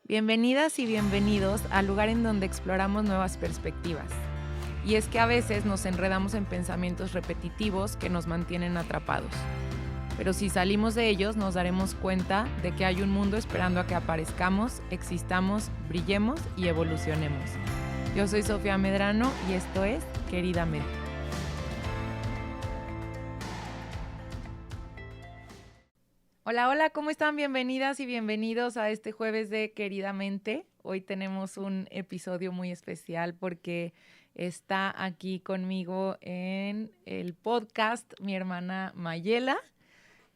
Bienvenidas y bienvenidos al lugar en donde exploramos nuevas perspectivas. Y es que a veces nos enredamos en pensamientos repetitivos que nos mantienen atrapados. Pero si salimos de ellos nos daremos cuenta de que hay un mundo esperando a que aparezcamos, existamos, brillemos y evolucionemos. Yo soy Sofía Medrano y esto es Queridamente. Hola, hola, ¿cómo están? Bienvenidas y bienvenidos a este jueves de Queridamente. Hoy tenemos un episodio muy especial porque está aquí conmigo en el podcast mi hermana Mayela.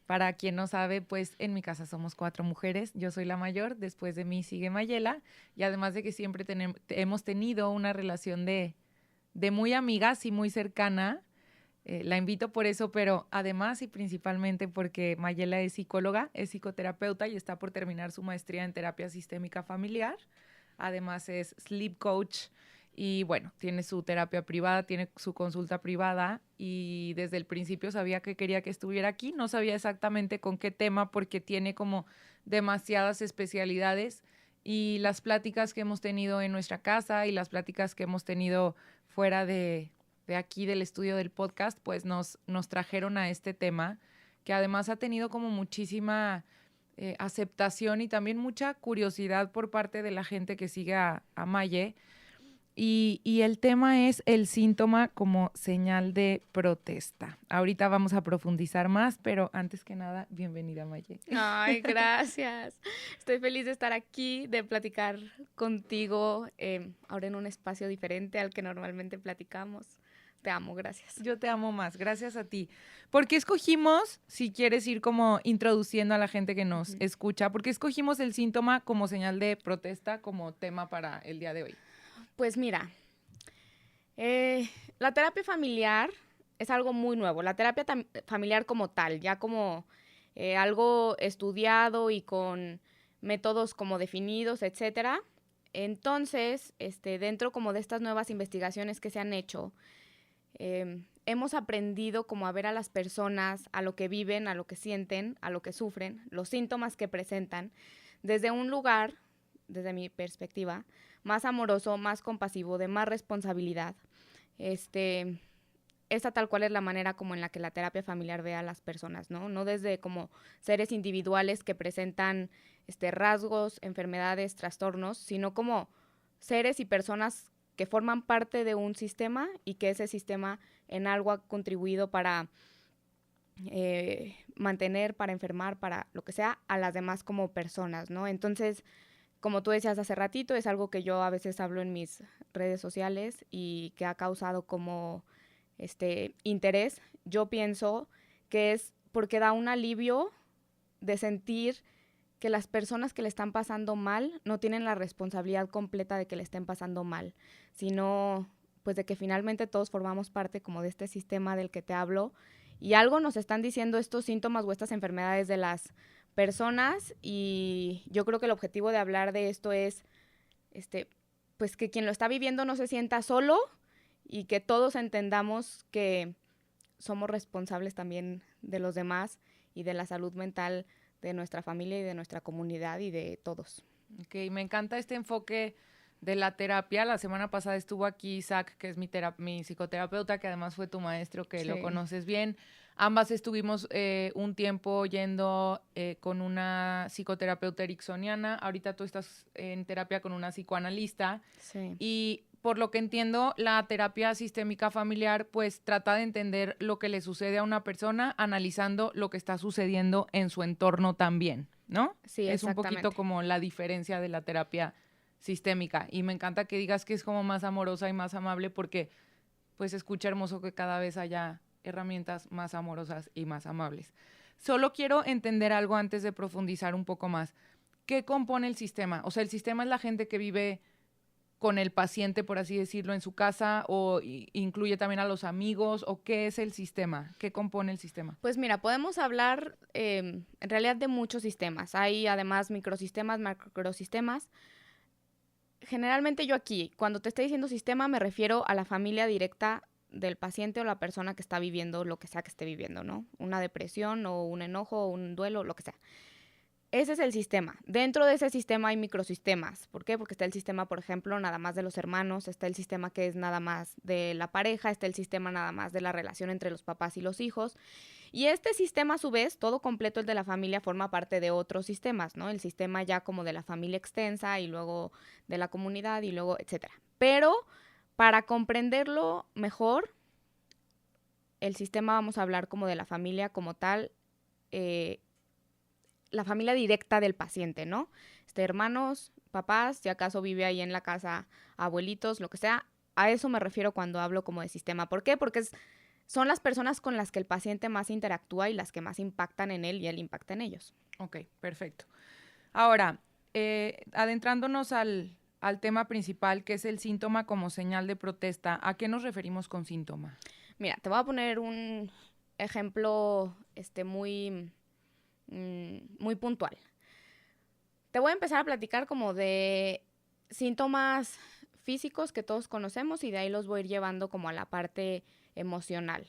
Para quien no sabe, pues en mi casa somos 4 mujeres. Yo soy la mayor, después de mí sigue Mayela. Y además de que siempre hemos tenido una relación de muy amigas y muy cercana. La invito por eso, pero además y principalmente porque Mayela es psicóloga, es psicoterapeuta y está por terminar su maestría en terapia sistémica familiar. Además es sleep coach y bueno, tiene su terapia privada, tiene su consulta privada y desde el principio sabía que quería que estuviera aquí. No sabía exactamente con qué tema porque tiene como demasiadas especialidades y las pláticas que hemos tenido en nuestra casa y las pláticas que hemos tenido fuera de aquí del estudio del podcast, pues nos trajeron a este tema, que además ha tenido como muchísima aceptación y también mucha curiosidad por parte de la gente que sigue a Maye. Y el tema es el síntoma como señal de protesta. Ahorita vamos a profundizar más, pero antes que nada, bienvenida Maye. Ay, gracias. Estoy feliz de estar aquí, de platicar contigo, ahora en un espacio diferente al que normalmente platicamos. Te amo, gracias. Yo te amo más, gracias a ti. ¿Por qué escogimos, si quieres ir como introduciendo a la gente que nos escucha, por qué escogimos el síntoma como señal de protesta como tema para el día de hoy? Pues mira, la terapia familiar es algo muy nuevo. La terapia familiar como tal, ya como algo estudiado y con métodos como definidos, etcétera. Entonces, dentro como de estas nuevas investigaciones que se han hecho, hemos aprendido como a ver a las personas, a lo que viven, a lo que sienten, a lo que sufren, los síntomas que presentan, desde un lugar, desde mi perspectiva, más amoroso, más compasivo, de más responsabilidad. Esta tal cual es la manera como en la que la terapia familiar ve a las personas, ¿no? No desde como seres individuales que presentan rasgos, enfermedades, trastornos, sino como seres y personas que forman parte de un sistema y que ese sistema en algo ha contribuido para mantener, para enfermar, para lo que sea, a las demás como personas, ¿no? Entonces, como tú decías hace ratito, es algo que yo a veces hablo en mis redes sociales y que ha causado como interés. Yo pienso que es porque da un alivio de sentir que las personas que le están pasando mal no tienen la responsabilidad completa de que le estén pasando mal, sino pues de que finalmente todos formamos parte como de este sistema del que te hablo y algo nos están diciendo estos síntomas o estas enfermedades de las personas y yo creo que el objetivo de hablar de esto es pues que quien lo está viviendo no se sienta solo y que todos entendamos que somos responsables también de los demás y de la salud mental de nuestra familia y de nuestra comunidad y de todos. Ok, me encanta este enfoque de la terapia. La semana pasada estuvo aquí Isaac, que es mi psicoterapeuta, que además fue tu maestro, que lo conoces bien. Ambas estuvimos un tiempo yendo con una psicoterapeuta ericksoniana. Ahorita tú estás en terapia con una psicoanalista. Sí. Y por lo que entiendo, la terapia sistémica familiar pues trata de entender lo que le sucede a una persona analizando lo que está sucediendo en su entorno también, ¿no? Sí, es un exactamente. poquito como la diferencia de la terapia sistémica. Y me encanta que digas que es como más amorosa y más amable porque pues escucha hermoso que cada vez haya herramientas más amorosas y más amables. Solo quiero entender algo antes de profundizar un poco más. ¿Qué compone el sistema? O sea, ¿el sistema es la gente que vive con el paciente, por así decirlo, en su casa o incluye también a los amigos o qué es el sistema? ¿Qué compone el sistema? Pues mira, podemos hablar en realidad de muchos sistemas. Hay además microsistemas, macrosistemas. Generalmente yo aquí, cuando te estoy diciendo sistema, me refiero a la familia directa del paciente o la persona que está viviendo lo que sea que esté viviendo, ¿no? Una depresión o un enojo o un duelo, lo que sea. Ese es el sistema. Dentro de ese sistema hay microsistemas. ¿Por qué? Porque está el sistema, por ejemplo, nada más de los hermanos, está el sistema que es nada más de la pareja, está el sistema nada más de la relación entre los papás y los hijos. Y este sistema, a su vez, todo completo, el de la familia, forma parte de otros sistemas, ¿no? El sistema ya como de la familia extensa y luego de la comunidad y luego, etcétera. Pero para comprenderlo mejor, el sistema vamos a hablar como de la familia como tal, la familia directa del paciente, ¿no? Hermanos, papás, si acaso vive ahí en la casa, abuelitos, lo que sea. A eso me refiero cuando hablo como de sistema. ¿Por qué? Porque son las personas con las que el paciente más interactúa y las que más impactan en él y él impacta en ellos. Ok, perfecto. Ahora, adentrándonos al tema principal, que es el síntoma como señal de protesta, ¿a qué nos referimos con síntoma? Mira, te voy a poner un ejemplo muy puntual. Te voy a empezar a platicar como de síntomas físicos que todos conocemos y de ahí los voy a ir llevando como a la parte emocional.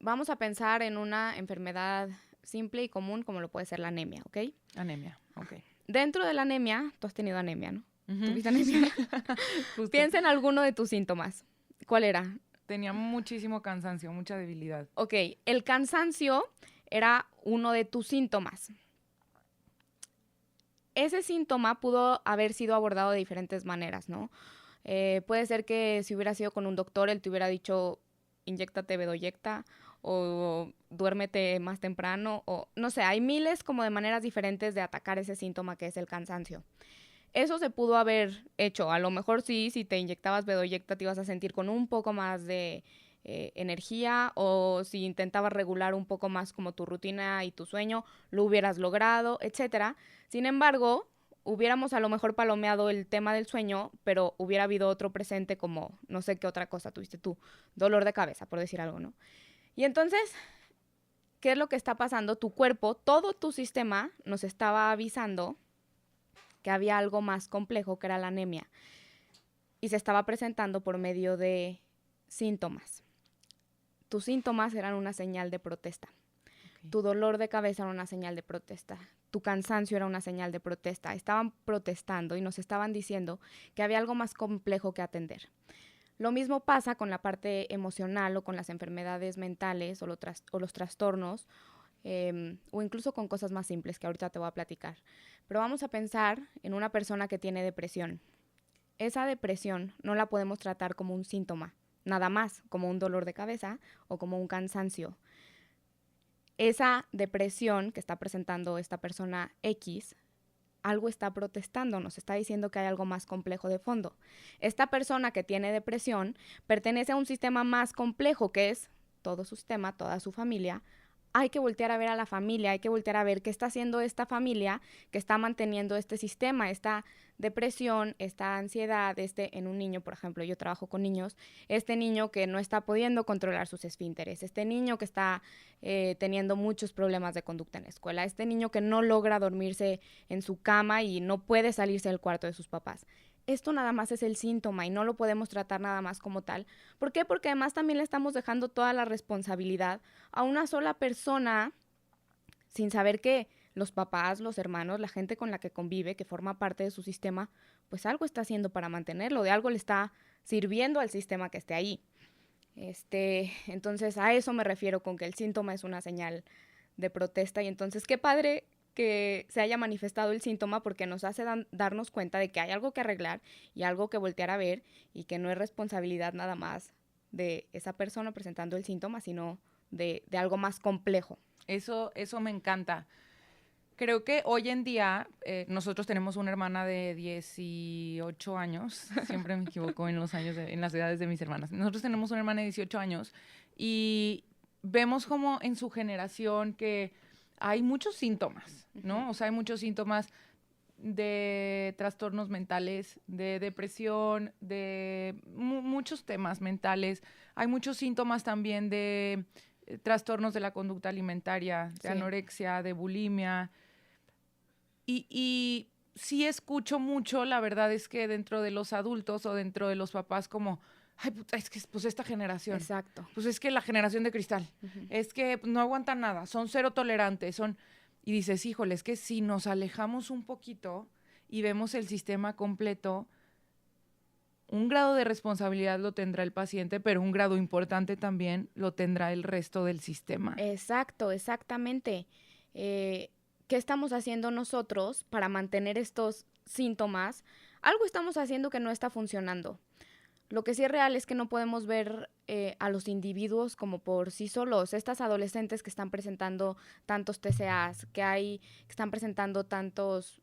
Vamos a pensar en una enfermedad simple y común como lo puede ser la anemia, ¿ok? Anemia, ok. Dentro de la anemia, tú has tenido anemia, ¿no? Uh-huh. ¿Tuviste anemia? Piensa en alguno de tus síntomas. ¿Cuál era? Tenía muchísimo cansancio, mucha debilidad. Ok, el cansancio era uno de tus síntomas. Ese síntoma pudo haber sido abordado de diferentes maneras, ¿no? Puede ser que si hubiera sido con un doctor, él te hubiera dicho, inyéctate bedoyecta o duérmete más temprano o no sé, hay miles como de maneras diferentes de atacar ese síntoma que es el cansancio. Eso se pudo haber hecho, a lo mejor sí, si te inyectabas bedoyecta te ibas a sentir con un poco más de energía o si intentabas regular un poco más como tu rutina y tu sueño, lo hubieras logrado, etcétera. Sin embargo, hubiéramos a lo mejor palomeado el tema del sueño, pero hubiera habido otro presente como no sé qué otra cosa tuviste tú, dolor de cabeza, por decir algo, ¿no? Y entonces, ¿qué es lo que está pasando? Tu cuerpo, todo tu sistema nos estaba avisando que había algo más complejo que era la anemia y se estaba presentando por medio de síntomas. Tus síntomas eran una señal de protesta. Okay. Tu dolor de cabeza era una señal de protesta. Tu cansancio era una señal de protesta. Estaban protestando y nos estaban diciendo que había algo más complejo que atender. Lo mismo pasa con la parte emocional o con las enfermedades mentales o los trastornos o incluso con cosas más simples que ahorita te voy a platicar. Pero vamos a pensar en una persona que tiene depresión. Esa depresión no la podemos tratar como un síntoma, nada más como un dolor de cabeza o como un cansancio. Esa depresión que está presentando esta persona X, algo está protestando, nos está diciendo que hay algo más complejo de fondo. Esta persona que tiene depresión pertenece a un sistema más complejo que es todo su sistema, toda su familia. Hay que voltear a ver a la familia, hay que voltear a ver qué está haciendo esta familia que está manteniendo este sistema, esta depresión, esta ansiedad, en un niño, por ejemplo, yo trabajo con niños, este niño que no está pudiendo controlar sus esfínteres, este niño que está teniendo muchos problemas de conducta en la escuela, este niño que no logra dormirse en su cama y no puede salirse del cuarto de sus papás. Esto nada más es el síntoma y no lo podemos tratar nada más como tal. ¿Por qué? Porque además también le estamos dejando toda la responsabilidad a una sola persona sin saber que los papás, los hermanos, la gente con la que convive, que forma parte de su sistema, pues algo está haciendo para mantenerlo, de algo le está sirviendo al sistema que esté ahí. Entonces a eso me refiero con que el síntoma es una señal de protesta y entonces qué padre que se haya manifestado el síntoma porque nos hace darnos cuenta de que hay algo que arreglar y algo que voltear a ver y que no es responsabilidad nada más de esa persona presentando el síntoma, sino de algo más complejo. Eso me encanta. Creo que hoy en día nosotros tenemos una hermana de 18 años, siempre me equivoco en las edades de mis hermanas. Nosotros tenemos una hermana de 18 años y vemos como en su generación que hay muchos síntomas, ¿no? O sea, hay muchos síntomas de trastornos mentales, de depresión, de muchos temas mentales. Hay muchos síntomas también de trastornos de la conducta alimentaria, de anorexia, de bulimia. Y sí escucho mucho, la verdad es que dentro de los adultos o dentro de los papás como, ay, puta, es que pues esta generación. Exacto. Pues es que la generación de cristal. Es que no aguantan nada, son cero tolerantes, y dices, híjole, es que si nos alejamos un poquito y vemos el sistema completo, un grado de responsabilidad lo tendrá el paciente, pero un grado importante también lo tendrá el resto del sistema. Exacto, exactamente. ¿Qué estamos haciendo nosotros para mantener estos síntomas? Algo estamos haciendo que no está funcionando. Lo que sí es real es que no podemos ver a los individuos como por sí solos. Estas adolescentes que están presentando tantos TCAs, que están presentando tantos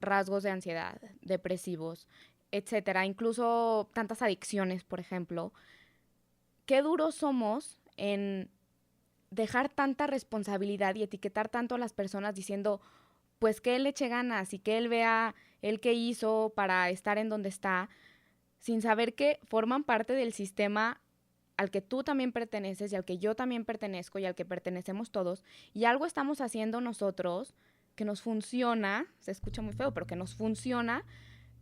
rasgos de ansiedad, depresivos, etcétera, incluso tantas adicciones, por ejemplo. Qué duros somos en dejar tanta responsabilidad y etiquetar tanto a las personas diciendo, pues que él le eche ganas y que él vea él qué hizo para estar en donde está, sin saber que forman parte del sistema al que tú también perteneces y al que yo también pertenezco y al que pertenecemos todos, y algo estamos haciendo nosotros que nos funciona, se escucha muy feo, pero que nos funciona,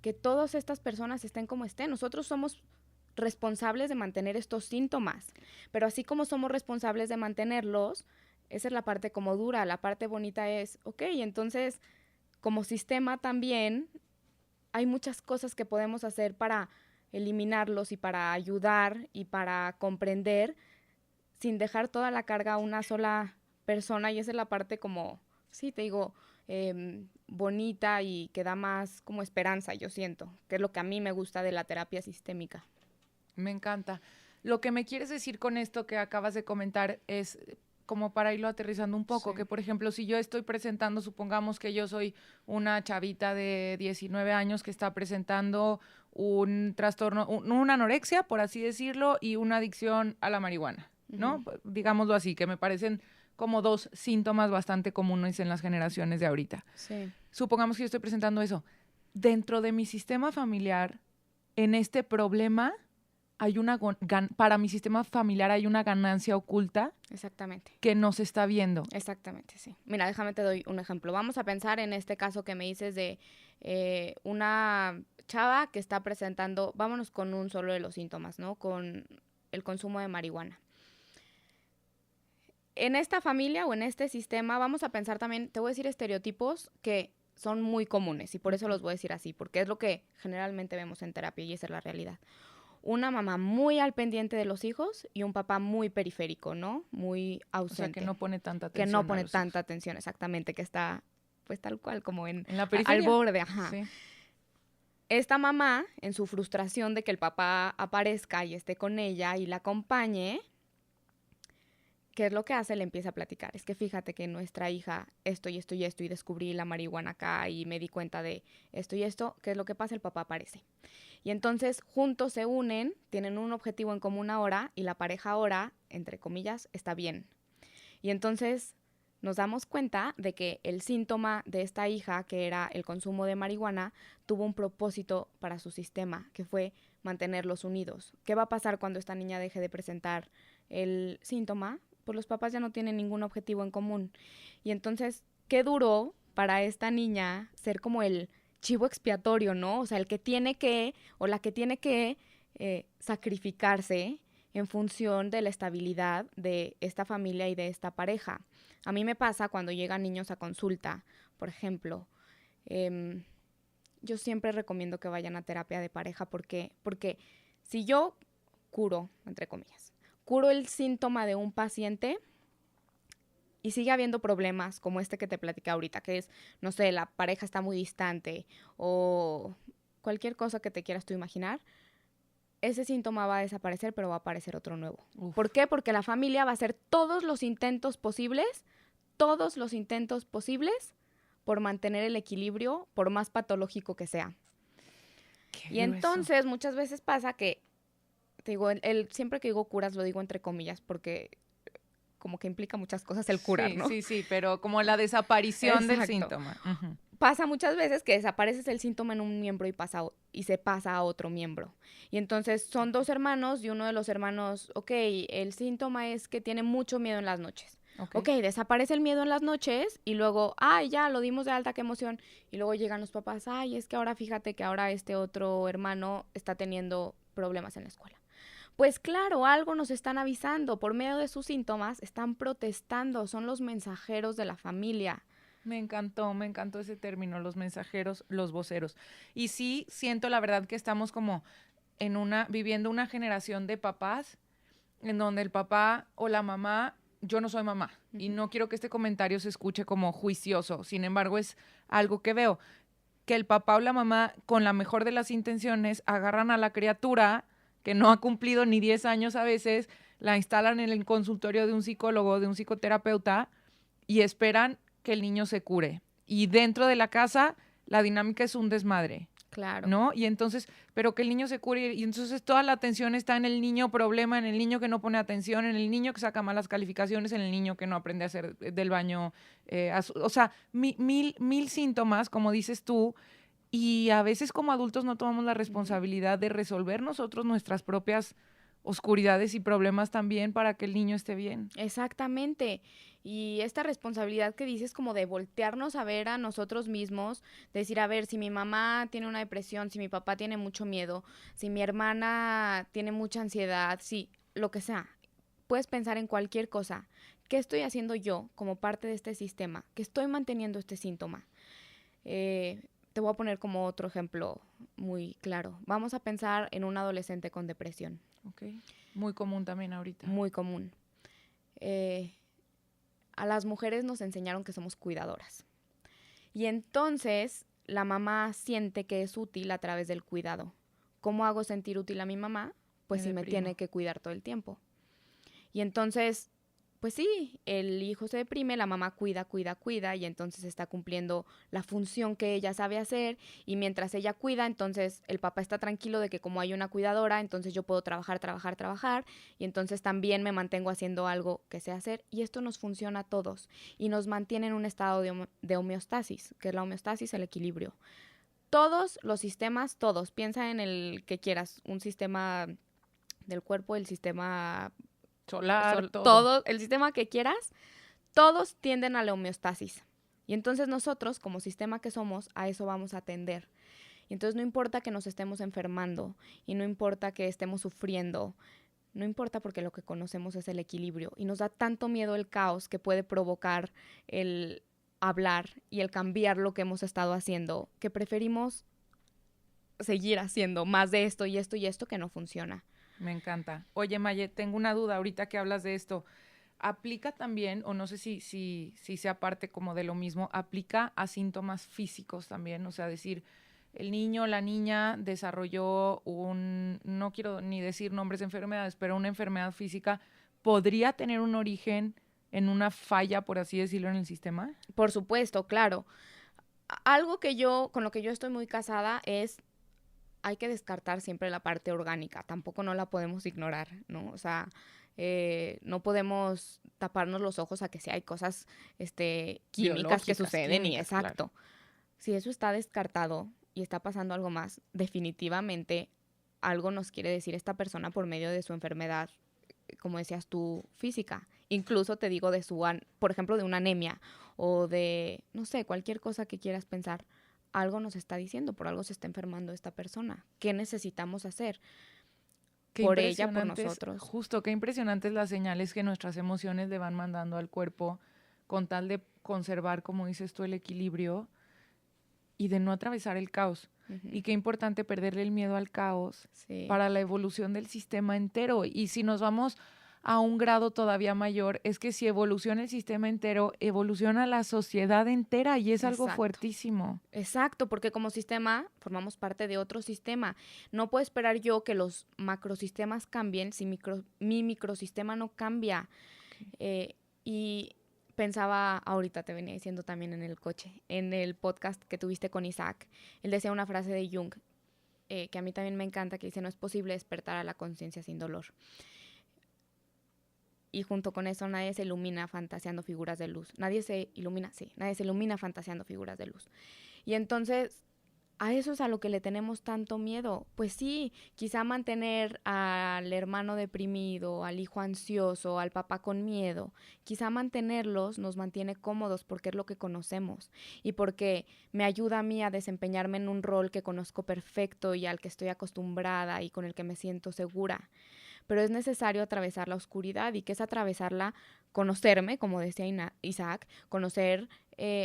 que todas estas personas estén como estén. Nosotros somos responsables de mantener estos síntomas, pero así como somos responsables de mantenerlos, esa es la parte como dura. La parte bonita es, ok, entonces como sistema también hay muchas cosas que podemos hacer para eliminarlos y para ayudar y para comprender sin dejar toda la carga a una sola persona, y esa es la parte como, sí, te digo, bonita y que da más como esperanza, yo siento, que es lo que a mí me gusta de la terapia sistémica. Me encanta. Lo que me quieres decir con esto que acabas de comentar es como para irlo aterrizando un poco, Sí. que por ejemplo, si yo estoy presentando, supongamos que yo soy una chavita de 19 años que está presentando un trastorno, una anorexia, por así decirlo, y una adicción a la marihuana, ¿no? Ujú. Digámoslo así, que me parecen como dos síntomas bastante comunes en las generaciones de ahorita. Sí. Supongamos que yo estoy presentando eso. Dentro de mi sistema familiar, en este problema, hay para mi sistema familiar hay una ganancia oculta Exactamente. que no se está viendo. Exactamente, sí. Mira, déjame te doy un ejemplo. Vamos a pensar en este caso que me dices de una chava que está presentando, vámonos con un solo de los síntomas, ¿no? Con el consumo de marihuana. En esta familia o en este sistema vamos a pensar también, te voy a decir estereotipos que son muy comunes y por eso los voy a decir así, porque es lo que generalmente vemos en terapia y esa es la realidad. Una mamá muy al pendiente de los hijos y un papá muy periférico, ¿no? Muy ausente. O sea, que no pone tanta atención. Que no pone tanta atención, exactamente, que está pues tal cual como en la periferia. Al borde, ajá. Sí. Esta mamá, en su frustración de que el papá aparezca y esté con ella y la acompañe, ¿qué es lo que hace? Le empieza a platicar. Es que fíjate que nuestra hija esto y esto y esto, y descubrí la marihuana acá y me di cuenta de esto y esto. ¿Qué es lo que pasa? El papá aparece. Y entonces juntos se unen, tienen un objetivo en común ahora y la pareja ahora, entre comillas, está bien. Y entonces nos damos cuenta de que el síntoma de esta hija, que era el consumo de marihuana, tuvo un propósito para su sistema, que fue mantenerlos unidos. ¿Qué va a pasar cuando esta niña deje de presentar el síntoma? Pues los papás ya no tienen ningún objetivo en común. Y entonces, qué duro para esta niña ser como el chivo expiatorio, ¿no? O sea, el que tiene que, o la que tiene que sacrificarse en función de la estabilidad de esta familia y de esta pareja. A mí me pasa cuando llegan niños a consulta, por ejemplo, yo siempre recomiendo que vayan a terapia de pareja porque si yo curo, entre comillas, curo el síntoma de un paciente y sigue habiendo problemas como este que te platicé ahorita, que es, no sé, la pareja está muy distante o cualquier cosa que te quieras tú imaginar, ese síntoma va a desaparecer, pero va a aparecer otro nuevo. Uf. ¿Por qué? Porque la familia va a hacer todos los intentos posibles por mantener el equilibrio, por más patológico que sea. Qué y entonces muchas veces pasa que, te digo, siempre que digo curas lo digo entre comillas, porque como que implica muchas cosas el curar, sí, ¿no? Sí, pero como la desaparición del síntoma. Uh-huh. Pasa muchas veces que desapareces el síntoma en un miembro y se pasa a otro miembro. Y entonces son dos hermanos y uno de los hermanos, ok, el síntoma es que tiene mucho miedo en las noches. Ok, desaparece el miedo en las noches y luego, ay, ya, lo dimos de alta, qué emoción. Y luego llegan los papás, ay, es que ahora fíjate que ahora este otro hermano está teniendo problemas en la escuela. Pues claro, algo nos están avisando. Por medio de sus síntomas están protestando, son los mensajeros de la familia. Me encantó ese término, los mensajeros, los voceros. Y sí, siento la verdad que estamos como viviendo una generación de papás en donde el papá o la mamá, yo no soy mamá y no quiero que este comentario se escuche como juicioso, sin embargo es algo que veo, que el papá o la mamá con la mejor de las intenciones agarran a la criatura que no ha cumplido ni 10 años a veces, la instalan en el consultorio de un psicólogo, de un psicoterapeuta y esperan que el niño se cure. Y dentro de la casa la dinámica es un desmadre. Claro. ¿No? Y entonces, pero que el niño se cure y entonces toda la atención está en el niño problema, en el niño que no pone atención, en el niño que saca malas calificaciones, en el niño que no aprende a hacer del baño, o sea, mil síntomas, como dices tú, y a veces como adultos no tomamos la responsabilidad de resolver nosotros nuestras propias oscuridades y problemas también para que el niño esté bien. Exactamente. Y esta responsabilidad que dices como de voltearnos a ver a nosotros mismos, decir, a ver, si mi mamá tiene una depresión, si mi papá tiene mucho miedo, si mi hermana tiene mucha ansiedad, si lo que sea, puedes pensar en cualquier cosa. ¿Qué estoy haciendo yo como parte de este sistema? ¿Qué estoy manteniendo este síntoma? Te voy a poner como otro ejemplo muy claro. Vamos a pensar en un adolescente con depresión. Okay. Muy común también ahorita. Muy común. A las mujeres nos enseñaron que somos cuidadoras. Y entonces la mamá siente que es útil a través del cuidado. ¿Cómo hago sentir útil a mi mamá? Pues si me tiene que cuidar todo el tiempo. Y entonces, pues sí, el hijo se deprime, la mamá cuida, y entonces está cumpliendo la función que ella sabe hacer, y mientras ella cuida, entonces el papá está tranquilo de que como hay una cuidadora, entonces yo puedo trabajar, y entonces también me mantengo haciendo algo que sé hacer, y esto nos funciona a todos, y nos mantiene en un estado de homeostasis, que es la homeostasis, el equilibrio. Todos los sistemas, todos, piensa en el que quieras, un sistema del cuerpo, el sistema solar, todo, el sistema que quieras, todos tienden a la homeostasis. Y entonces nosotros, como sistema que somos, a eso vamos a atender. Y entonces no importa que nos estemos enfermando y no importa que estemos sufriendo, no importa porque lo que conocemos es el equilibrio. Y nos da tanto miedo el caos que puede provocar el hablar y el cambiar lo que hemos estado haciendo, que preferimos seguir haciendo más de esto y esto y esto que no funciona. Me encanta. Oye, Maye, tengo una duda ahorita que hablas de esto. ¿Aplica también, o no sé si sea parte como de lo mismo, aplica a síntomas físicos también? O sea, decir, el niño o la niña desarrolló no quiero ni decir nombres de enfermedades, pero una enfermedad física, ¿podría tener un origen en una falla, por así decirlo, en el sistema? Por supuesto, claro. Algo con lo que yo estoy muy casada es, hay que descartar siempre la parte orgánica, tampoco no la podemos ignorar, ¿no? O sea, no podemos taparnos los ojos a que si hay cosas químicas que suceden y exacto. Claro. Si eso está descartado y está pasando algo más, definitivamente algo nos quiere decir esta persona por medio de su enfermedad, como decías tú, física. Incluso te digo por ejemplo, de una anemia o de, no sé, cualquier cosa que quieras pensar. Algo nos está diciendo, por algo se está enfermando esta persona. ¿Qué necesitamos hacer? Por ella, por nosotros. Justo, qué impresionantes las señales que nuestras emociones le van mandando al cuerpo con tal de conservar, como dices tú, el equilibrio y de no atravesar el caos. Y qué importante perderle el miedo al caos para la evolución del sistema entero. Y si nos vamos a un grado todavía mayor, es que si evoluciona el sistema entero, evoluciona la sociedad entera y es algo fuertísimo. Exacto, porque como sistema formamos parte de otro sistema. No puedo esperar yo que los macrosistemas cambien si mi microsistema no cambia. Y pensaba, ahorita te venía diciendo también en el coche, en el podcast que tuviste con Isaac, él decía una frase de Jung, que a mí también me encanta, que dice, no es posible despertar a la conciencia sin dolor. Y junto con eso nadie se ilumina fantaseando figuras de luz. Nadie se ilumina fantaseando figuras de luz. Y entonces, a eso es a lo que le tenemos tanto miedo. Pues sí, quizá mantener al hermano deprimido, al hijo ansioso, al papá con miedo, quizá mantenerlos nos mantiene cómodos porque es lo que conocemos y porque me ayuda a mí a desempeñarme en un rol que conozco perfecto y al que estoy acostumbrada y con el que me siento segura. pero es necesario atravesar la oscuridad. ¿Y qué es atravesarla? Conocerme, como decía Isaac, conocer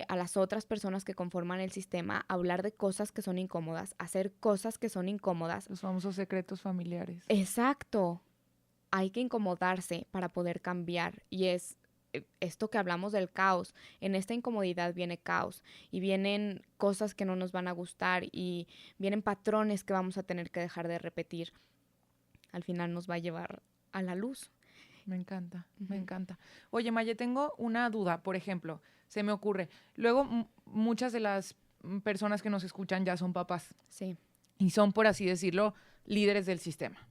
a las otras personas que conforman el sistema, hablar de cosas que son incómodas, hacer cosas que son incómodas. Los famosos secretos familiares. Exacto. Hay que incomodarse para poder cambiar, y es esto que hablamos del caos. En esta incomodidad viene caos y vienen cosas que no nos van a gustar y vienen patrones que vamos a tener que dejar de repetir. Al final nos va a llevar a la luz. Me encanta, me encanta. Oye, Maye, tengo una duda, por ejemplo, se me ocurre. Luego, muchas de las personas que nos escuchan ya son papás. Sí. Y son, por así decirlo, líderes del sistema.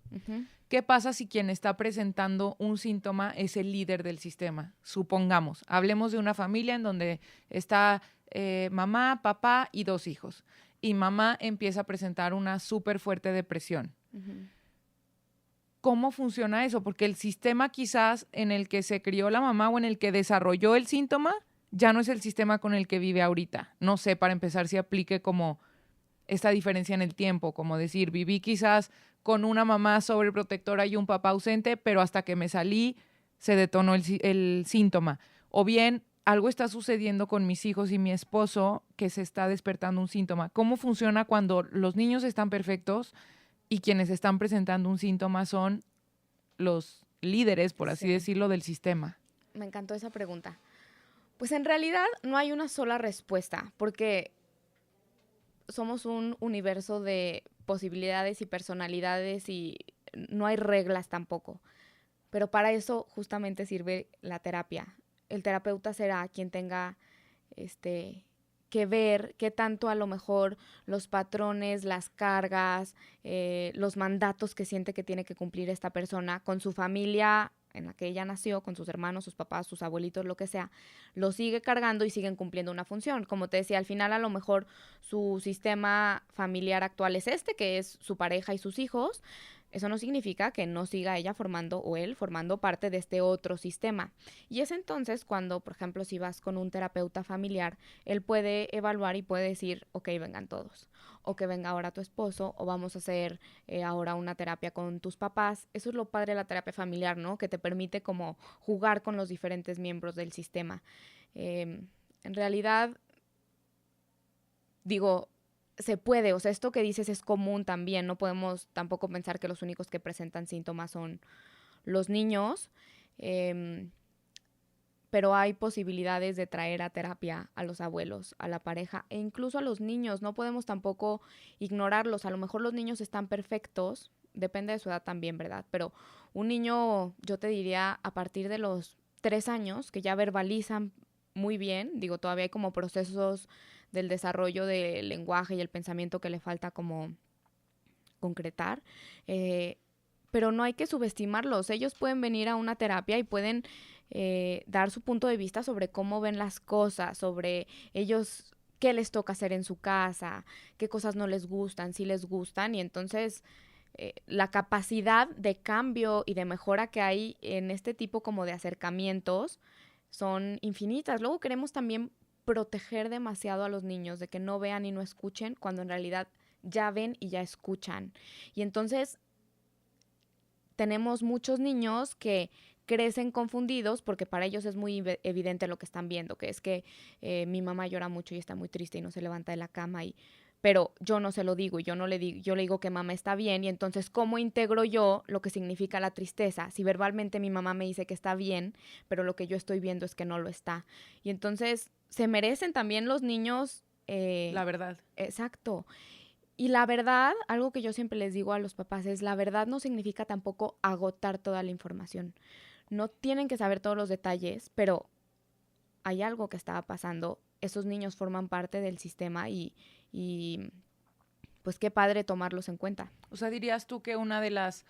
¿Qué pasa si quien está presentando un síntoma es el líder del sistema? Supongamos, hablemos de una familia en donde está mamá, papá y 2 hijos. Y mamá empieza a presentar una súper fuerte depresión. ¿Cómo funciona eso? Porque el sistema quizás en el que se crió la mamá o en el que desarrolló el síntoma ya no es el sistema con el que vive ahorita. No sé, para empezar, si aplique como esta diferencia en el tiempo, como decir, viví quizás con una mamá sobreprotectora y un papá ausente, pero hasta que me salí se detonó el síntoma. O bien, algo está sucediendo con mis hijos y mi esposo que se está despertando un síntoma. ¿Cómo funciona cuando los niños están perfectos y quienes están presentando un síntoma son los líderes, por así decirlo, del sistema? Me encantó esa pregunta. Pues en realidad no hay una sola respuesta, porque somos un universo de posibilidades y personalidades y no hay reglas tampoco. Pero para eso justamente sirve la terapia. El terapeuta será quien tenga que ver qué tanto a lo mejor los patrones, las cargas, los mandatos que siente que tiene que cumplir esta persona con su familia en la que ella nació, con sus hermanos, sus papás, sus abuelitos, lo que sea, lo sigue cargando y siguen cumpliendo una función. Como te decía, al final a lo mejor su sistema familiar actual es que es su pareja y sus hijos. Eso no significa que no siga ella formando o él formando parte de este otro sistema. Y es entonces cuando, por ejemplo, si vas con un terapeuta familiar, él puede evaluar y puede decir, ok, vengan todos, o que venga ahora tu esposo, o vamos a hacer ahora una terapia con tus papás. Eso es lo padre de la terapia familiar, ¿no? Que te permite como jugar con los diferentes miembros del sistema. En realidad, digo, se puede, o sea, esto que dices es común también, no podemos tampoco pensar que los únicos que presentan síntomas son los niños, pero hay posibilidades de traer a terapia a los abuelos, a la pareja e incluso a los niños. No podemos tampoco ignorarlos. A lo mejor los niños están perfectos, depende de su edad también, ¿verdad? Pero un niño, yo te diría, a partir de los 3 años, que ya verbalizan muy bien, digo, todavía hay como procesos del desarrollo del lenguaje y el pensamiento que le falta como concretar, pero no hay que subestimarlos. Ellos pueden venir a una terapia y pueden dar su punto de vista sobre cómo ven las cosas, sobre ellos, qué les toca hacer en su casa, qué cosas no les gustan, si les gustan, y entonces la capacidad de cambio y de mejora que hay en este tipo como de acercamientos son infinitas. Luego queremos también proteger demasiado a los niños de que no vean y no escuchen cuando en realidad ya ven y ya escuchan. Y entonces tenemos muchos niños que crecen confundidos porque para ellos es muy evidente lo que están viendo, que es que mi mamá llora mucho y está muy triste y no se levanta de la cama, pero yo no se lo digo y yo no le digo, yo le digo que mamá está bien, y entonces ¿cómo integro yo lo que significa la tristeza? Si verbalmente mi mamá me dice que está bien, pero lo que yo estoy viendo es que no lo está. Y entonces se merecen también los niños la verdad. Exacto. Y la verdad, algo que yo siempre les digo a los papás es, la verdad no significa tampoco agotar toda la información. No tienen que saber todos los detalles, pero hay algo que estaba pasando. Esos niños forman parte del sistema y pues qué padre tomarlos en cuenta. O sea, dirías tú que una de las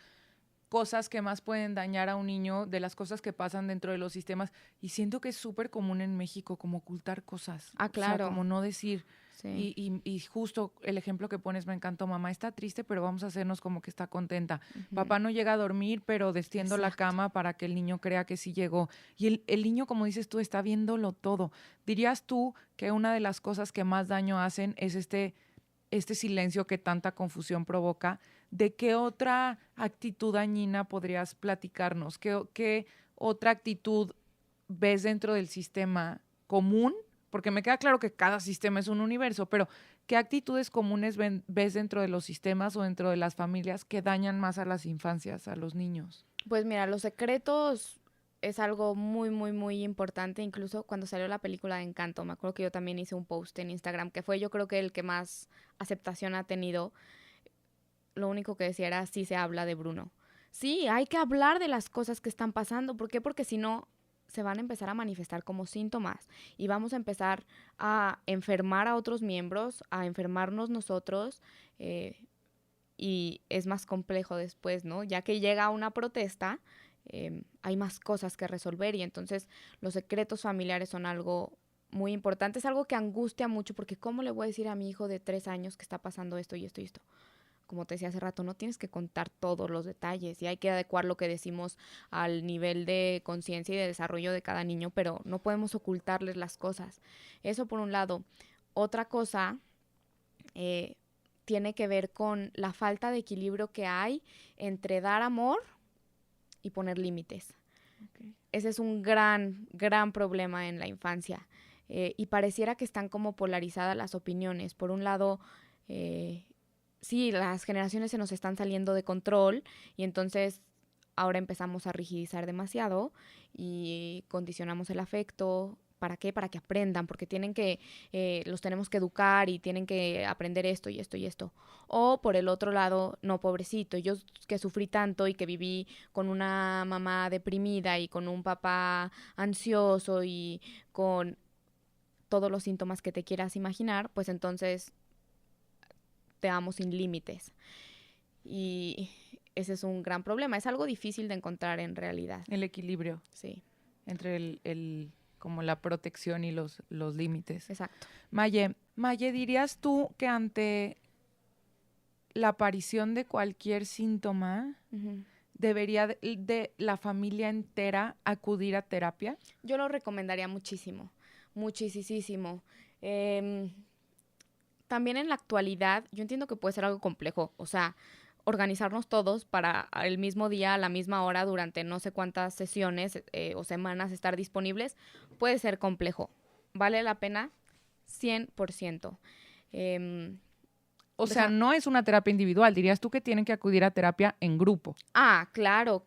cosas que más pueden dañar a un niño, de las cosas que pasan dentro de los sistemas, y siento que es súper común en México, como ocultar cosas. Ah, claro. O sea, como no decir. Sí. Y justo el ejemplo que pones me encantó. Mamá está triste, pero vamos a hacernos como que está contenta. Papá no llega a dormir, pero destiendo la cama para que el niño crea que sí llegó. Y el niño, como dices tú, está viéndolo todo. ¿Dirías tú que una de las cosas que más daño hacen es este silencio que tanta confusión provoca. ¿De qué otra actitud dañina podrías platicarnos? ¿Qué otra actitud ves dentro del sistema común? Porque me queda claro que cada sistema es un universo, pero ¿qué actitudes comunes ves dentro de los sistemas o dentro de las familias que dañan más a las infancias, a los niños? Pues mira, los secretos es algo muy, muy, muy importante. Incluso cuando salió la película de Encanto, me acuerdo que yo también hice un post en Instagram, que fue yo creo que el que más aceptación ha tenido. Lo único que decía era, sí se habla de Bruno. Sí, hay que hablar de las cosas que están pasando. ¿Por qué? Porque si no, se van a empezar a manifestar como síntomas y vamos a empezar a enfermar a otros miembros, a enfermarnos nosotros, y es más complejo después, ¿no? Ya que llega una protesta, hay más cosas que resolver y entonces los secretos familiares son algo muy importante. Es algo que angustia mucho porque ¿cómo le voy a decir a mi hijo de 3 años que está pasando esto y esto y esto? Como te decía hace rato, no tienes que contar todos los detalles y hay que adecuar lo que decimos al nivel de conciencia y de desarrollo de cada niño, pero no podemos ocultarles las cosas. Eso por un lado. Otra cosa tiene que ver con la falta de equilibrio que hay entre dar amor y poner límites. Okay. Ese es un gran, gran problema en la infancia. Y pareciera que están como polarizadas las opiniones. Por un lado, sí, las generaciones se nos están saliendo de control y entonces ahora empezamos a rigidizar demasiado y condicionamos el afecto. ¿Para qué? Para que aprendan, porque los tenemos que educar y tienen que aprender esto y esto y esto. O por el otro lado, no, pobrecito, yo que sufrí tanto y que viví con una mamá deprimida y con un papá ansioso y con todos los síntomas que te quieras imaginar, pues entonces te amo sin límites. Y ese es un gran problema. Es algo difícil de encontrar en realidad. El equilibrio. Sí. Entre como la protección y los límites. Exacto. Maye, ¿dirías tú que ante la aparición de cualquier síntoma debería de la familia entera acudir a terapia? Yo lo recomendaría muchísimo, muchísimo. También en la actualidad, yo entiendo que puede ser algo complejo, o sea, organizarnos todos para el mismo día, a la misma hora, durante no sé cuántas sesiones o semanas estar disponibles, puede ser complejo. ¿Vale la pena? 100%. O sea, no es una terapia individual, dirías tú que tienen que acudir a terapia en grupo. Ah, claro.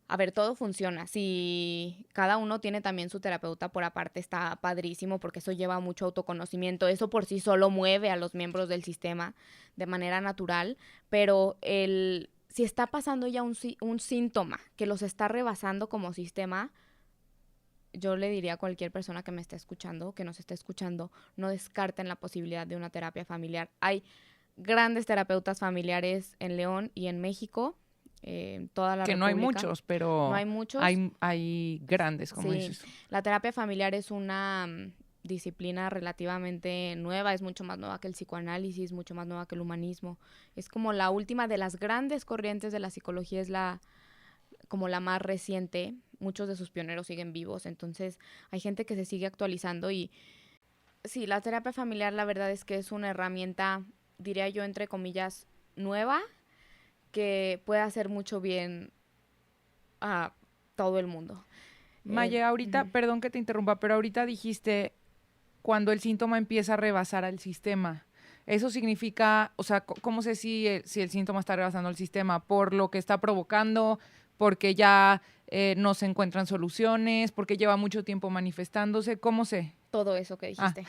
A ver, todo funciona. Si cada uno tiene también su terapeuta por aparte, está padrísimo porque eso lleva mucho autoconocimiento. Eso por sí solo mueve a los miembros del sistema de manera natural. Pero si está pasando ya un síntoma que los está rebasando como sistema, yo le diría a cualquier persona que me esté escuchando, que nos esté escuchando, no descarten la posibilidad de una terapia familiar. Hay grandes terapeutas familiares en León y en México. Toda la que República. No hay muchos, pero no hay muchos. Hay grandes, como sí. dices. La terapia familiar es una disciplina relativamente nueva, es mucho más nueva que el psicoanálisis, mucho más nueva que el humanismo. Es como la última de las grandes corrientes de la psicología, es como la más reciente. Muchos de sus pioneros siguen vivos, entonces hay gente que se sigue actualizando y sí, la terapia familiar la verdad es que es una herramienta, diría yo, entre comillas, nueva, que puede hacer mucho bien a todo el mundo. Maye, ahorita, perdón que te interrumpa, pero ahorita dijiste cuando el síntoma empieza a rebasar al sistema. Eso significa, o sea, ¿cómo sé si el síntoma está rebasando el sistema? ¿Por lo que está provocando? ¿Porque ya no se encuentran soluciones? ¿Porque lleva mucho tiempo manifestándose? ¿Cómo sé? Todo eso que dijiste.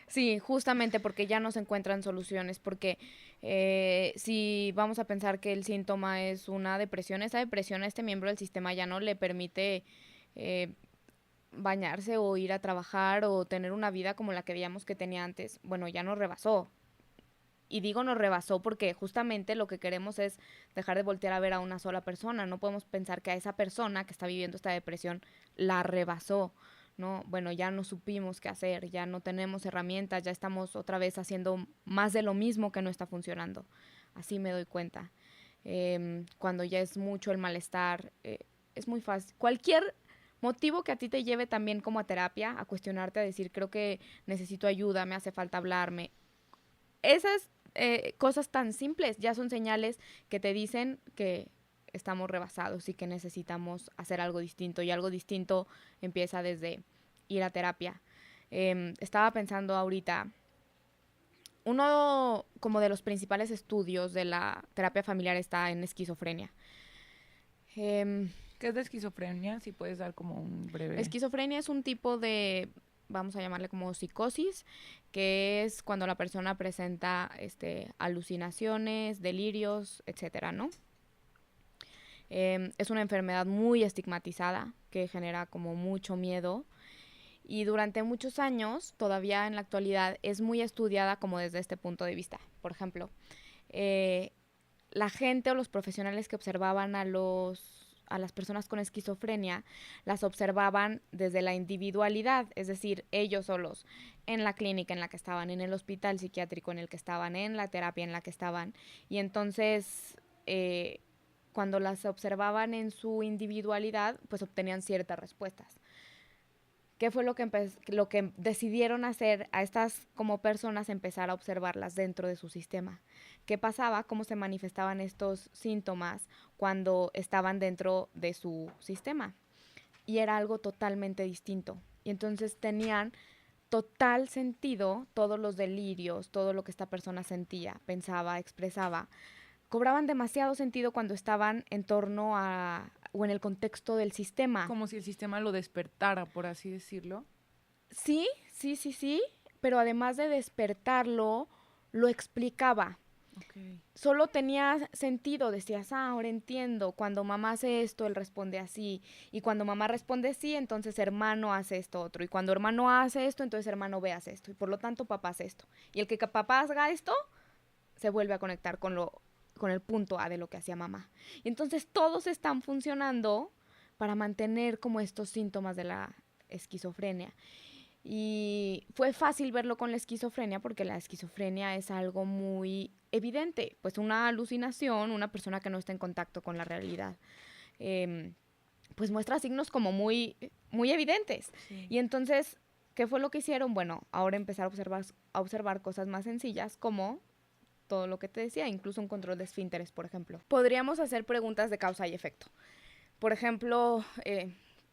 Sí, justamente porque ya no se encuentran soluciones, porque si vamos a pensar que el síntoma es una depresión, esa depresión a este miembro del sistema ya no le permite bañarse o ir a trabajar o tener una vida como la que veíamos que tenía antes. Bueno, ya nos rebasó. Y digo nos rebasó porque justamente lo que queremos es dejar de voltear a ver a una sola persona. No podemos pensar que a esa persona que está viviendo esta depresión la rebasó. ¿No? Bueno, ya no supimos qué hacer, ya no tenemos herramientas, ya estamos otra vez haciendo más de lo mismo que no está funcionando. Así me doy cuenta. Cuando ya es mucho el malestar, es muy fácil. Cualquier motivo que a ti te lleve también como a terapia, a cuestionarte, a decir, creo que necesito ayuda, me hace falta hablarme. esas cosas tan simples ya son señales que te dicen que estamos rebasados y que necesitamos hacer algo distinto. Y algo distinto empieza desde ir a terapia. Estaba pensando ahorita, uno como de los principales estudios de la terapia familiar está en esquizofrenia. ¿Qué es de esquizofrenia? Si puedes dar como un breve... Esquizofrenia es un tipo de, vamos a llamarle como psicosis, que es cuando la persona presenta alucinaciones, delirios, etcétera, ¿no? Es una enfermedad muy estigmatizada que genera como mucho miedo y durante muchos años, todavía en la actualidad, es muy estudiada como desde este punto de vista. Por ejemplo, la gente o los profesionales que observaban a las personas con esquizofrenia, las observaban desde la individualidad, es decir, ellos solos, en la clínica en la que estaban, en el hospital psiquiátrico en el que estaban, en la terapia en la que estaban. Y entonces, cuando las observaban en su individualidad, pues obtenían ciertas respuestas. ¿Qué fue lo que decidieron hacer a estas como personas? Empezar a observarlas dentro de su sistema. ¿Qué pasaba? ¿Cómo se manifestaban estos síntomas cuando estaban dentro de su sistema? Y era algo totalmente distinto. Y entonces tenían total sentido todos los delirios, todo lo que esta persona sentía, pensaba, expresaba. Cobraban demasiado sentido cuando estaban en torno a o en el contexto del sistema. Como si el sistema lo despertara, por así decirlo. Sí, pero además de despertarlo, lo explicaba. Okay. Solo tenía sentido, decías, ahora entiendo, cuando mamá hace esto, él responde así, y cuando mamá responde sí, entonces hermano hace esto otro, y cuando hermano hace esto, entonces hermano ve hace esto, y por lo tanto papá hace esto. Y el que papá haga esto, se vuelve a conectar con el punto A de lo que hacía mamá. Y entonces todos están funcionando para mantener como estos síntomas de la esquizofrenia. Y fue fácil verlo con la esquizofrenia porque la esquizofrenia es algo muy evidente, pues una alucinación, una persona que no está en contacto con la realidad, pues muestra signos como muy, muy evidentes. Sí. Y entonces, ¿qué fue lo que hicieron? Bueno, ahora empezar a observar cosas más sencillas como todo lo que te decía, incluso un control de esfínteres, por ejemplo. Podríamos hacer preguntas de causa y efecto. Por ejemplo,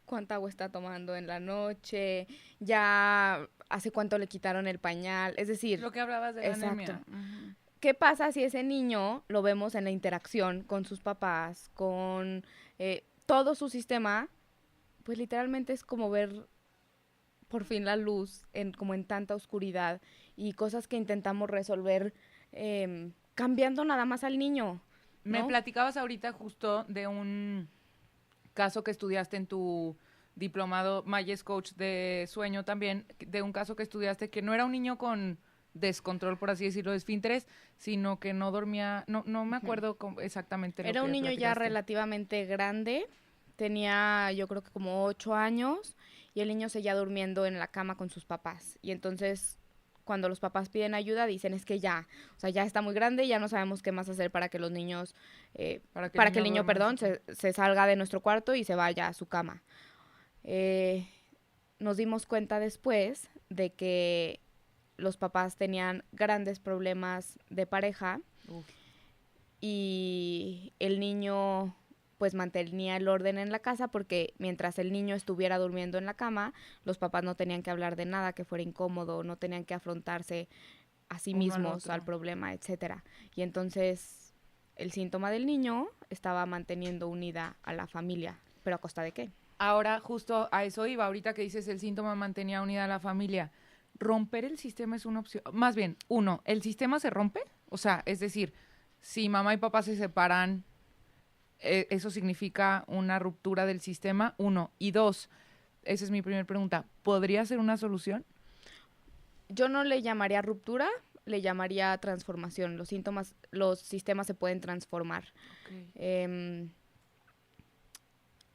¿cuánta agua está tomando en la noche? ¿Ya hace cuánto le quitaron el pañal? Es decir... Lo que hablabas de la anemia. Uh-huh. ¿Qué pasa si ese niño lo vemos en la interacción con sus papás, con todo su sistema? Pues literalmente es como ver por fin la luz como en tanta oscuridad y cosas que intentamos resolver cambiando nada más al niño, ¿no? Me platicabas ahorita justo de un caso que estudiaste en tu diplomado Mayes Coach de sueño también, de un caso que estudiaste que no era un niño con descontrol, por así decirlo, de esfínteres, sino que no dormía, no me acuerdo exactamente lo que era un niño ya relativamente grande, tenía yo creo que como 8 años y el niño seguía durmiendo en la cama con sus papás y entonces cuando los papás piden ayuda dicen es que ya, o sea, ya está muy grande, ya no sabemos qué más hacer para que los niños, para que el niño, se salga de nuestro cuarto y se vaya a su cama. Nos dimos cuenta después de que los papás tenían grandes problemas de pareja. Uf. Y el niño pues mantenía el orden en la casa porque mientras el niño estuviera durmiendo en la cama, los papás no tenían que hablar de nada que fuera incómodo, no tenían que afrontarse a sí mismos al problema, etcétera. Y entonces el síntoma del niño estaba manteniendo unida a la familia, pero ¿a costa de qué? Ahora justo a eso iba, ahorita que dices el síntoma mantenía unida a la familia. ¿Romper el sistema es una opción? Más bien, uno, ¿el sistema se rompe? O sea, es decir, si mamá y papá se separan, ¿eso significa una ruptura del sistema? Uno. Y dos, esa es mi primera pregunta, ¿podría ser una solución? Yo no le llamaría ruptura, le llamaría transformación. Los sistemas se pueden transformar. Okay.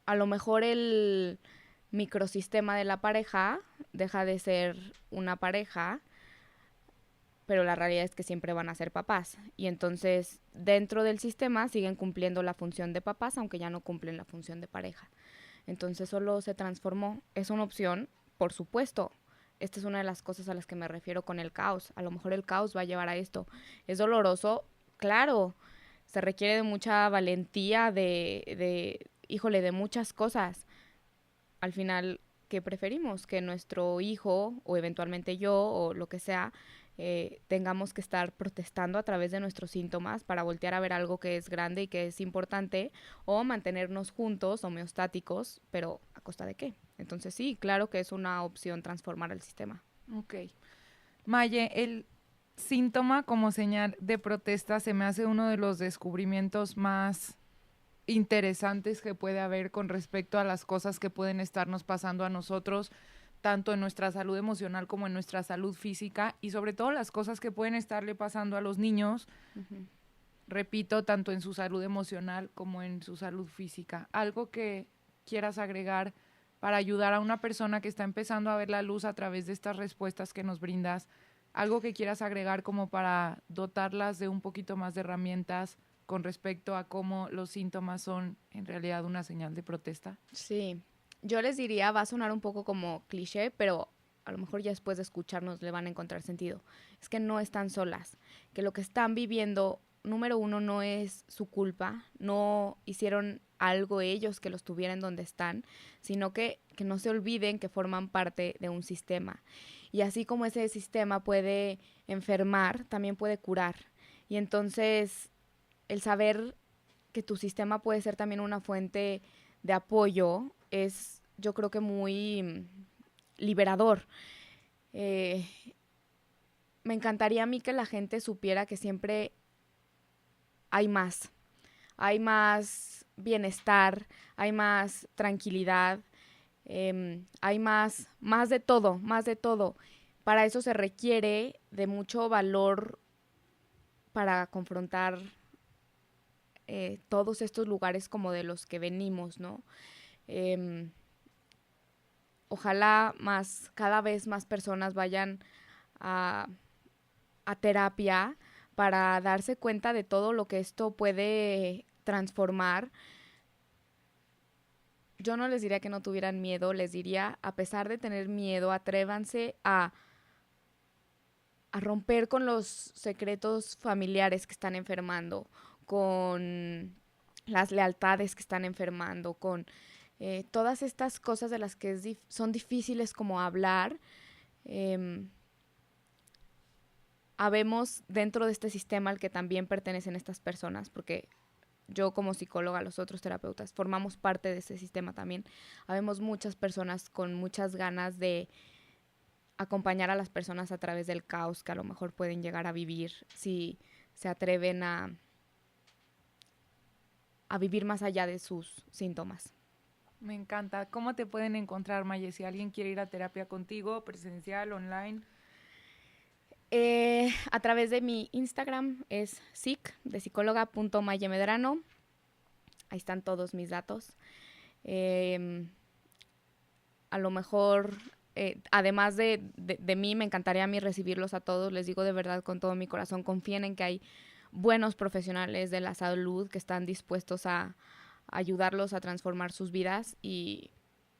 A lo mejor el microsistema de la pareja deja de ser una pareja, pero la realidad es que siempre van a ser papás. Y entonces, dentro del sistema siguen cumpliendo la función de papás, aunque ya no cumplen la función de pareja. Entonces, solo se transformó. Es una opción, por supuesto. esta es una de las cosas a las que me refiero con el caos. A lo mejor el caos va a llevar a esto. ¿Es doloroso? Claro. Se requiere de mucha valentía, híjole, de muchas cosas. Al final, ¿qué preferimos? Que nuestro hijo, o eventualmente yo, o lo que sea, tengamos que estar protestando a través de nuestros síntomas para voltear a ver algo que es grande y que es importante, o mantenernos juntos, homeostáticos, pero ¿a costa de qué? Entonces sí, claro que es una opción transformar el sistema. Ok. Maye, el síntoma como señal de protesta se me hace uno de los descubrimientos más interesantes que puede haber con respecto a las cosas que pueden estarnos pasando a nosotros, tanto en nuestra salud emocional como en nuestra salud física, y sobre todo las cosas que pueden estarle pasando a los niños, repito, tanto en su salud emocional como en su salud física. Algo que quieras agregar para ayudar a una persona que está empezando a ver la luz a través de estas respuestas que nos brindas, algo que quieras agregar como para dotarlas de un poquito más de herramientas con respecto a cómo los síntomas son en realidad una señal de protesta. Sí, yo les diría, va a sonar un poco como cliché, pero a lo mejor ya después de escucharnos le van a encontrar sentido. Es que no están solas, que lo que están viviendo, número uno, no es su culpa, no hicieron algo ellos que los tuvieran donde están, sino que no se olviden que forman parte de un sistema. Y así como ese sistema puede enfermar, también puede curar. Y entonces el saber que tu sistema puede ser también una fuente de apoyo es, yo creo que muy liberador. Me encantaría a mí que la gente supiera que siempre hay más bienestar, hay más tranquilidad, hay más de todo, más de todo. Para eso se requiere de mucho valor para confrontar todos estos lugares como de los que venimos, ¿no? Ojalá cada vez más personas vayan a terapia para darse cuenta de todo lo que esto puede transformar. Yo no les diría que no tuvieran miedo, les diría, a pesar de tener miedo, atrévanse a romper con los secretos familiares que están enfermando, con las lealtades que están enfermando, con todas estas cosas de las que son difíciles como hablar. Habemos dentro de este sistema al que también pertenecen estas personas, porque yo como psicóloga, los otros terapeutas, formamos parte de ese sistema también. Habemos muchas personas con muchas ganas de acompañar a las personas a través del caos que a lo mejor pueden llegar a vivir si se atreven a vivir más allá de sus síntomas. Me encanta. ¿Cómo te pueden encontrar, Maye? Si alguien quiere ir a terapia contigo, presencial, online. A través de mi Instagram es psicóloga.mayemedrano. Ahí están todos mis datos. A lo mejor, además de mí, me encantaría a mí recibirlos a todos. Les digo de verdad con todo mi corazón, confíen en que hay buenos profesionales de la salud que están dispuestos a ayudarlos a transformar sus vidas, y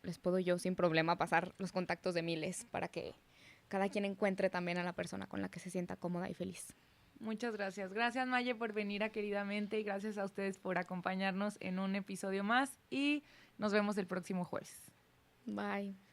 les puedo yo sin problema pasar los contactos de miles para que cada quien encuentre también a la persona con la que se sienta cómoda y feliz. Muchas gracias. Gracias, Maye, por venir a Queridamente, y gracias a ustedes por acompañarnos en un episodio más, y nos vemos el próximo jueves. Bye.